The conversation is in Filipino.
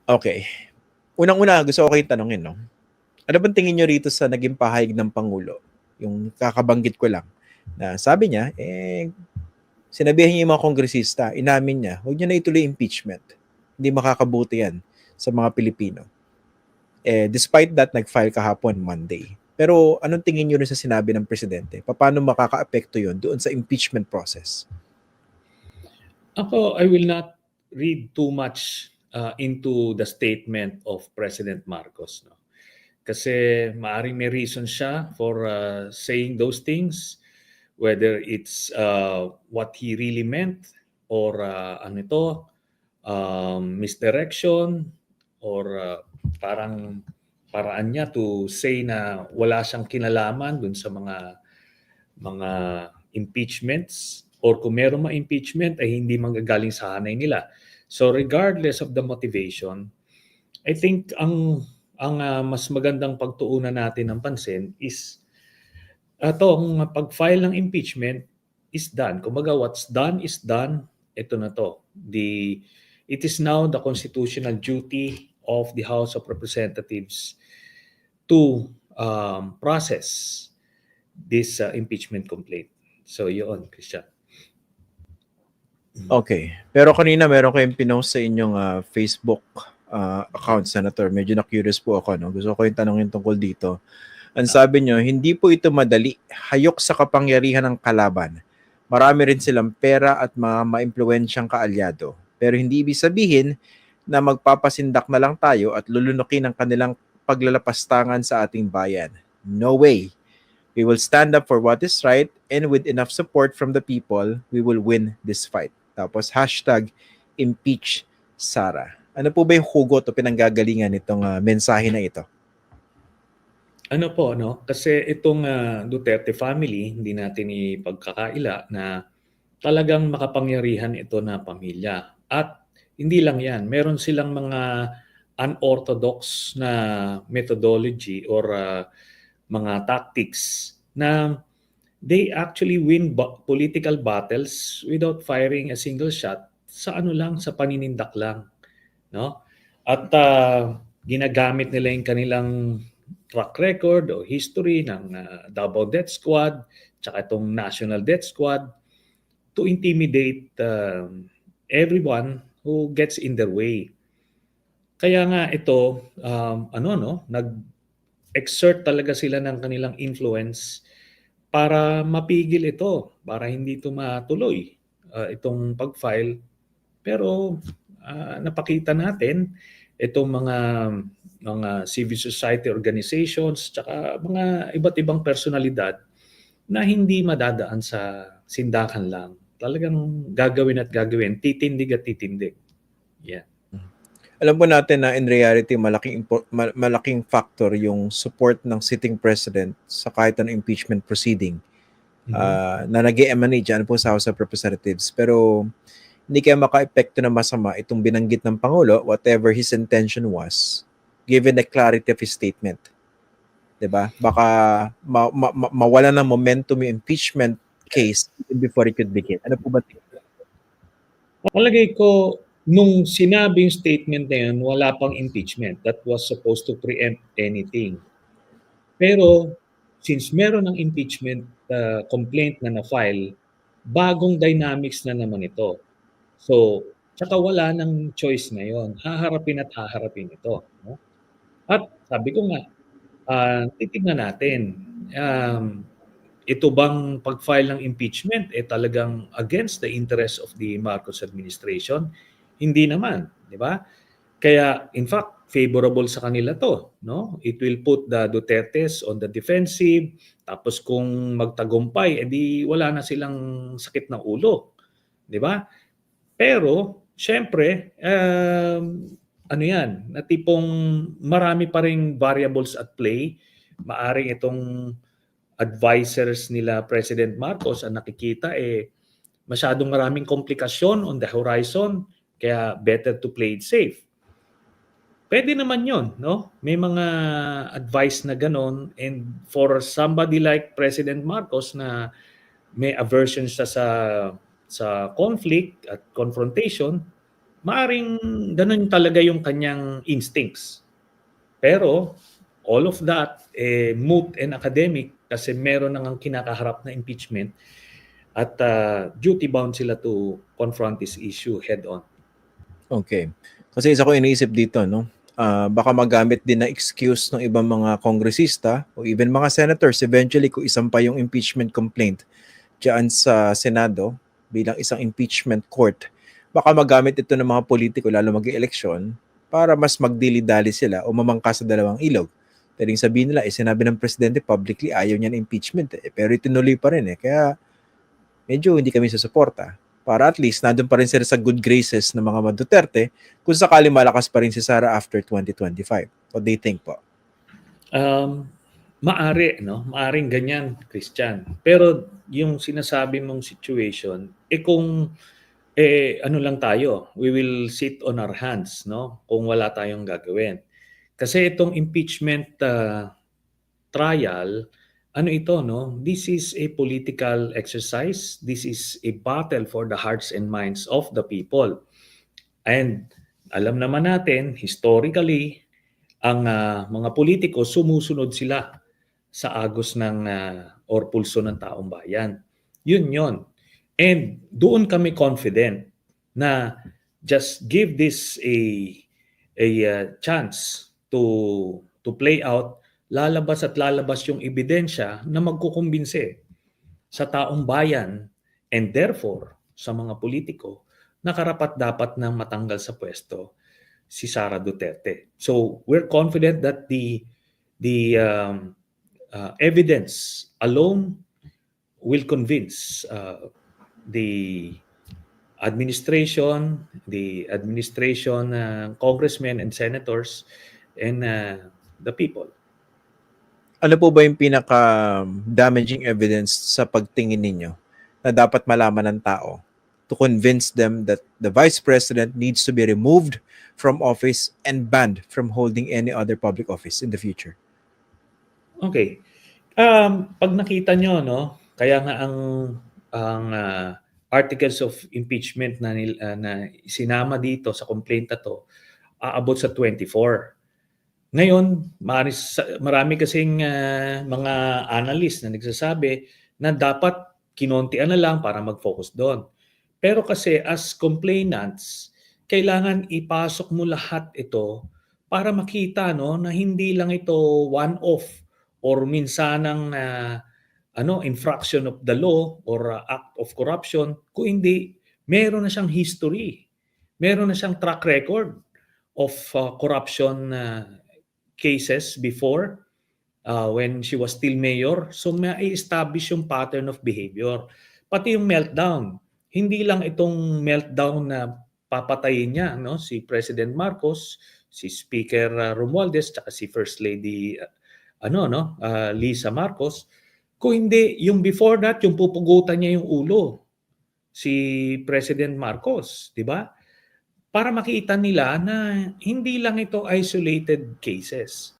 Okay. Unang-una, gusto ko kayong tanungin, no? Ano bang tingin nyo rito sa naging pahayag ng Pangulo? Yung kakabanggit ko lang, na sabi niya, sinabihan niya yung mga kongresista, inamin niya, huwag niya na ituloy impeachment. Hindi makakabuti yan sa mga Pilipino. Despite that, nag-file kahapon Monday. Pero anong tingin nyo rin sa sinabi ng Presidente? Paano makaka-apekto yun doon sa impeachment process? Ako, I will not read too much into the statement of President Marcos. No? Kasi maaring may reason siya for saying those things, whether it's what he really meant or misdirection or paraan niya to say na wala siyang kinalaman dun sa mga impeachments, or kung meron mga impeachment ay hindi manggagaling sa hanay nila. So regardless of the motivation, I think ang mas magandang pagtuunan natin ng pansin is atong pag-file ng impeachment is done. Kumbaga, what's done is done. Ito na to. It is now the constitutional duty of the House of Representatives to process this impeachment complaint. So yun, Christian. Okay. Pero kanina meron kayong pinost sa inyong Facebook account, Senator. Medyo na-curious po ako. No? Gusto ko yung tanongin tungkol dito. Ang sabi nyo, hindi po ito madali. Hayok sa kapangyarihan ng kalaban. Marami rin silang pera at mga maimpluwensyang kaalyado. Pero hindi ibig sabihin na magpapasindak na lang tayo at lulunukin ang kanilang paglalapastangan sa ating bayan. No way. We will stand up for what is right, and with enough support from the people, we will win this fight. Tapos #impeach Sara. Ano po ba yung hugot o pinanggagalingan nitong mensahe na ito? Ano po, no? Kasi itong Duterte family, hindi natin ipagkakaila na talagang makapangyarihan ito na pamilya. At hindi lang yan, meron silang mga unorthodox na methodology or mga tactics na they actually win political battles without firing a single shot sa sa paninindak lang, no? At ginagamit nila yung kanilang track record o history ng Davao Death Squad tsaka itong National Death Squad to intimidate everyone who gets in their way. Kaya nga ito nag-exert talaga sila ng kanilang influence para mapigil ito, para hindi ito matuloy itong pag-file. Pero napakita natin itong mga civil society organizations tsaka mga iba't ibang personalidad na hindi madadaan sa sindakan lang. Talagang gagawin at gagawin, titindig at titindig. Yeah. Alam po natin na in reality malaking factor yung support ng sitting president sa kahit anong impeachment proceeding na nag-emanate dyan po sa House of Representatives. Pero hindi kaya maka-epekto na masama itong binanggit ng Pangulo, whatever his intention was, given the clarity of his statement. Diba? Baka mawala ng momentum yung impeachment case even before it could begin. Ano po ba? Palagay ko, nung sinabing statement na yun, wala pang impeachment. That was supposed to preempt anything. Pero, since meron ng impeachment complaint na na-file, bagong dynamics na naman ito. So, tsaka wala ng choice ngayon. Haharapin at haharapin ito. No? At sabi ko nga, titignan natin. Ito bang pag-file ng impeachment talagang against the interest of the Marcos administration? Hindi naman, di ba? Kaya in fact, favorable sa kanila to, no? It will put the Dutertes on the defensive. Tapos kung magtagumpay, edi wala na silang sakit ng ulo, di ba? Pero syempre, ano yan, na tipong marami pa ring variables at play. Maaring itong advisors nila President Marcos ang nakikita masyadong maraming komplikasyon on the horizon, kaya better to play it safe. Pwede naman yon, no? May mga advice na ganon, and for somebody like President Marcos na may aversion siya sa conflict at confrontation, maaring ganun talaga yung kanyang instincts. Pero all of that moot and academic kasi meron nang kinakaharap na impeachment at duty bound sila to confront this issue head on. Okay. Kasi isa ko iniisip dito, no? Baka magamit din na excuse ng ibang mga kongresista o even mga senators eventually kung isampa yung impeachment complaint diyan sa Senado bilang isang impeachment court. Baka magamit ito ng mga politiko lalo mag-eleksyon para mas magdili-dali sila o mamangka sa dalawang ilog. Pwedeng sabihin nila, sinabi ng presidente publicly ayaw niya ng impeachment pero itinuloy pa rin Kaya medyo hindi kami susuporta. Para at least nandun pa rin sila sa good graces ng mga Duterte kung sakali malakas pa rin si Sara after 2025. What do you think po? Maari, no? Maaring ganyan, Christian. Pero yung sinasabi mong situation, kung ano lang tayo, we will sit on our hands, no? Kung wala tayong gagawin. Kasi itong impeachment trial, ano ito, no? This is a political exercise. This is a battle for the hearts and minds of the people. And alam naman natin, historically, ang mga politiko sumusunod sila sa agos ng or pulso ng taong bayan. Yun. And doon kami confident na just give this a chance to play out, lalabas at lalabas yung ebidensya na magkukumbinse sa taong bayan and therefore sa mga politiko na karapat-dapat nang matanggal sa pwesto si Sara Duterte. So we're confident that the evidence alone will convince the administration, congressmen and senators, and the people. Ano po ba yung pinaka-damaging evidence sa pagtingin ninyo na dapat malaman ng tao to convince them that the Vice President needs to be removed from office and banned from holding any other public office in the future? Okay. Pag nakita nyo, no, kaya nga ang articles of impeachment na sinama dito sa complaint na to, aabot sa 24. Ngayon, marami kasing mga analyst na nagsasabi na dapat kinontian na lang para mag-focus doon. Pero kasi as complainants, kailangan ipasok mo lahat ito para makita na hindi lang ito one-off or minsanang infraction of the law or act of corruption, kung hindi, meron na siyang history. Meron na siyang track record of corruption cases before when she was still mayor. So mai-establish yung pattern of behavior. Pati yung meltdown. Hindi lang itong meltdown na papatayin niya, no? Si President Marcos, si Speaker Romualdez, tsaka si First Lady Lisa Marcos. Kung hindi, yung before that, yung pupugutan niya yung ulo, si President Marcos, di ba? Para makita nila na hindi lang ito isolated cases.